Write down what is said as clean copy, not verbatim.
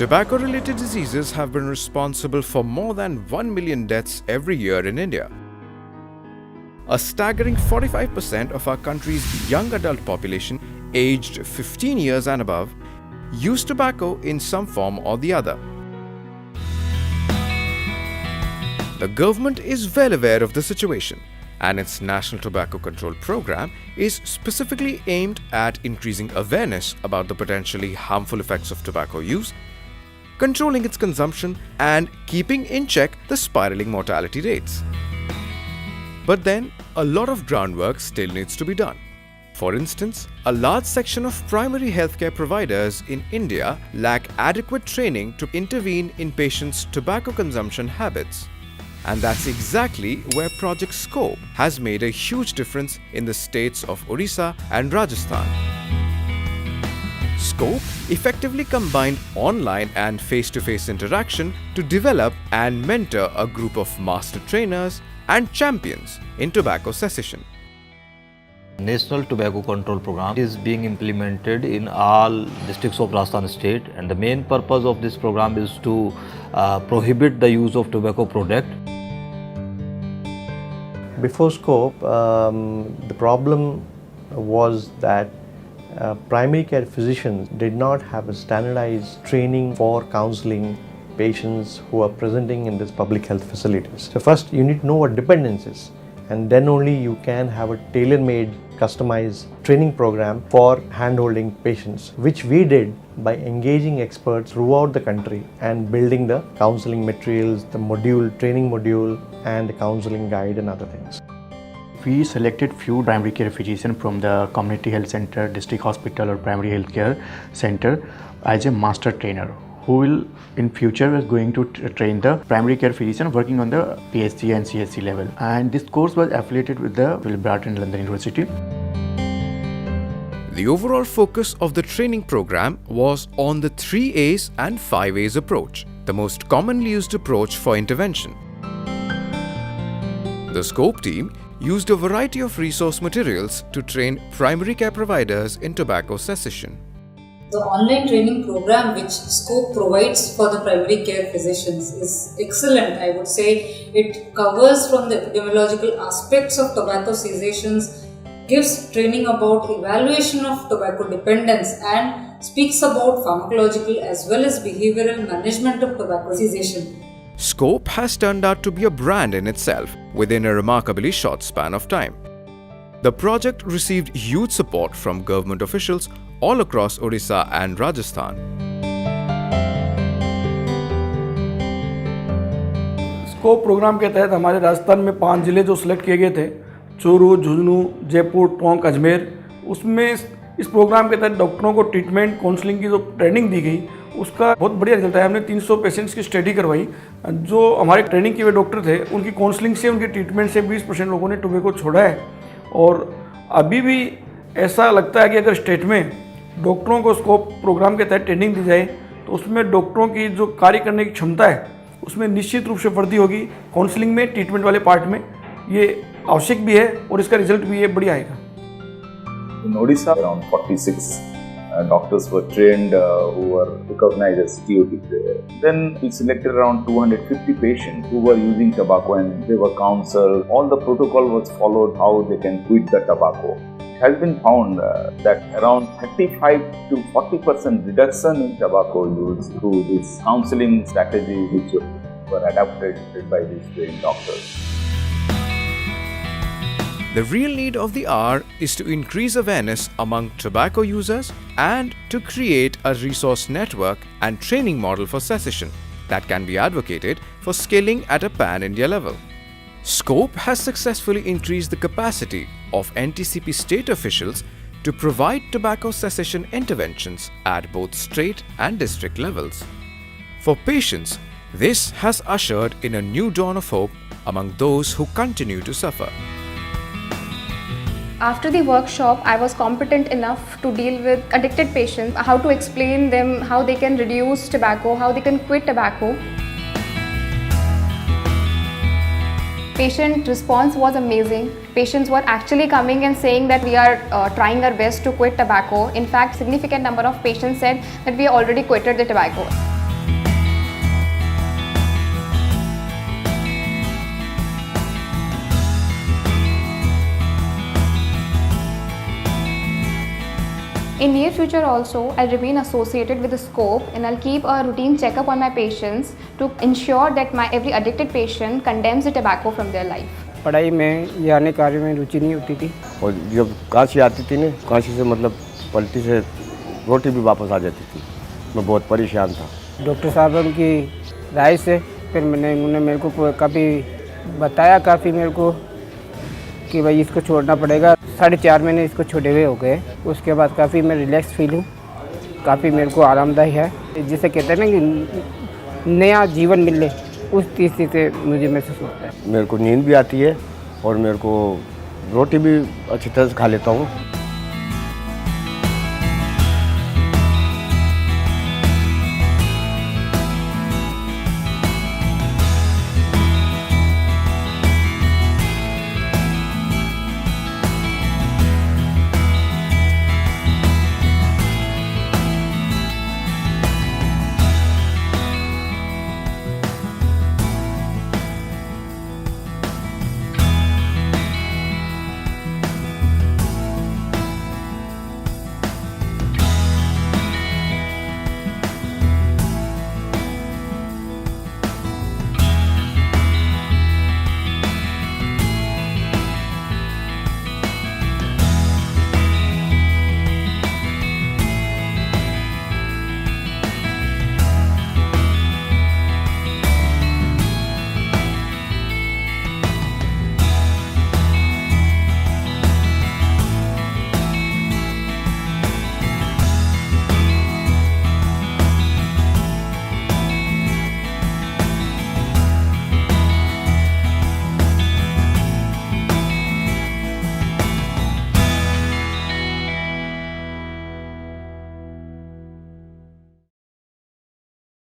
Tobacco-related diseases have been responsible for more than 1 million deaths every year in India. A staggering 45% of our country's young adult population aged 15 years and above use tobacco in some form or the other. The government is well aware of the situation, and its National Tobacco Control Program is specifically aimed at increasing awareness about the potentially harmful effects of tobacco use, controlling its consumption, and keeping in check the spiraling mortality rates. But then, a lot of groundwork still needs to be done. For instance, a large section of primary healthcare providers in India lack adequate training to intervene in patients' tobacco consumption habits. And that's exactly where Project Scope has made a huge difference in the states of Odisha and Rajasthan. Scope effectively combined online and face-to-face interaction to develop and mentor a group of master trainers and champions in tobacco cessation. National Tobacco Control Program is being implemented in all districts of Rajasthan state, and the main purpose of this program is to prohibit the use of tobacco product. Before Scope, the problem was that primary care physicians did not have a standardized training for counseling patients who are presenting in these public health facilities. So first you need to know what dependence is, and then only you can have a tailor-made, customized training program for hand-holding patients, which we did by engaging experts throughout the country and building the counseling materials, the module, training module, and the counseling guide and other things. We selected few primary care physicians from the community health center, district hospital or primary health care center as a master trainer, who will in future is going to train the primary care physician working on the PhD and CSc level. And this course was affiliated with the Wilbert and London University. The overall focus of the training program was on the 3 A's and 5 A's approach, the most commonly used approach for intervention. The Scope team used a variety of resource materials to train primary care providers in tobacco cessation. The online training program which Scope provides for the primary care physicians is excellent. I would say it covers from the epidemiological aspects of tobacco cessations, gives training about evaluation of tobacco dependence, and speaks about pharmacological as well as behavioral management of tobacco cessation. Scope has turned out to be a brand in itself within a remarkably short span of time. The project received huge support from government officials all across Odisha and Rajasthan. Scope programme के तहत हमारे राजस्थान में 5 जिले जो select किए गए थे, चूरू, झुंझुनू, जयपुर, टोंक, अजमेर, उसमें इस प्रोग्राम के तहत डॉक्टरों को ट्रीटमेंट काउंसलिंग की जो ट्रेनिंग दी गई, उसका बहुत बढ़िया रिजल्ट आया। हमने 300 पेशेंट्स की स्टडी करवाई। जो हमारे ट्रेनिंग किए हुए डॉक्टर थे, उनकी काउंसलिंग से, उनकी ट्रीटमेंट से 20% लोगों ने टोबैको छोड़ा है। और अभी भी ऐसा लगता है कि अगर स्टेट में डॉक्टरों को स्कोप प्रोग्राम के तहत ट्रेनिंग दी जाए तो उसमें डॉक्टरों की जो कार्य करने की क्षमता है उसमें निश्चित रूप से वृद्धि होगी। काउंसलिंग में, ट्रीटमेंट वाले पार्ट में ये आवश्यक भी है और इसका रिजल्ट भी ये बढ़िया आएगा। In Odisha, around 46 doctors were trained who were recognized as TOT. Then we selected around 250 patients who were using tobacco, and they were counseled. All the protocol was followed how they can quit the tobacco. It has been found that around 35 to 40% reduction in tobacco use through this counseling strategy which were adapted by these trained doctors. The real need of the hour is to increase awareness among tobacco users and to create a resource network and training model for cessation that can be advocated for scaling at a pan-India level. Scope has successfully increased the capacity of NTCP state officials to provide tobacco cessation interventions at both state and district levels. For patients, this has ushered in a new dawn of hope among those who continue to suffer. After the workshop, I was competent enough to deal with addicted patients, how to explain them how they can reduce tobacco, how they can quit tobacco. Patient response was amazing. Patients were actually coming and saying that we are trying our best to quit tobacco. In fact, significant number of patients said that we already quitted the tobacco. In near future also, I'll remain associated with the scope and I'll keep a routine checkup on my patients to ensure that my every addicted patient condemns the tobacco from their life. पढ़ाई में या अन्य कार्यों में रुचि नहीं होती थी और जब काशी आती थी ना, काशी से मतलब पलटी से रोटी भी वापस आ जाती थी। मैं बहुत परेशान था। डॉक्टर साहब उनकी राय से फिर उन्होंने मेरे को काफ़ी बताया, काफ़ी मेरे को कि भाई इसको छोड़ना पड़ेगा। 4.5 महीने इसको छोड़े हुए हो गए। उसके बाद काफ़ी मैं रिलैक्स फील हूँ, काफ़ी मेरे को आरामदायी है। जिसे कहते हैं ना कि नया जीवन मिले, उस स्थिति से मुझे महसूस होता है। मेरे को नींद भी आती है और मेरे को रोटी भी अच्छी तरह से खा लेता हूँ।